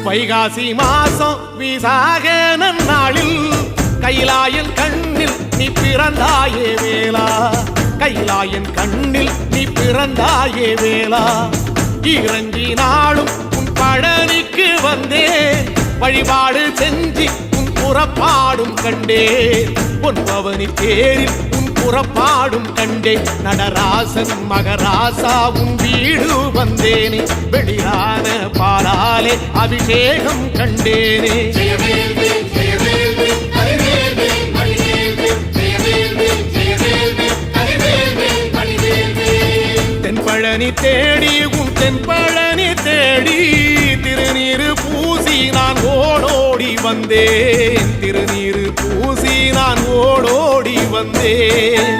வைகாசி மாசம் விசாக நன்னாளில் கைலாயன் கண்ணில் நீ பிறந்தாயே வேளா, கைலாயன் கண்ணில் நீ பிறந்தாயே வேளா. இறங்கி நாளும் உன் பழனிக்கு வந்தே, வழிபாடு செஞ்சு உன் புறப்பாடும் கண்டே. பொன்பவனி தேரில் உன் புறப்பாடும் கண்டே. நடராசன் மகராசா உன் வீடு வந்தேனே, வெளியான பாலாலே அபிஷேகம் கண்டேனே. தென்பழனி தேடி உன் தென்பழனி தேடி, திருநீரு பூசி நான் ஓடோடி வந்தேன், திருநீரு பூசி நான் ஓடோடி வந்தேன்.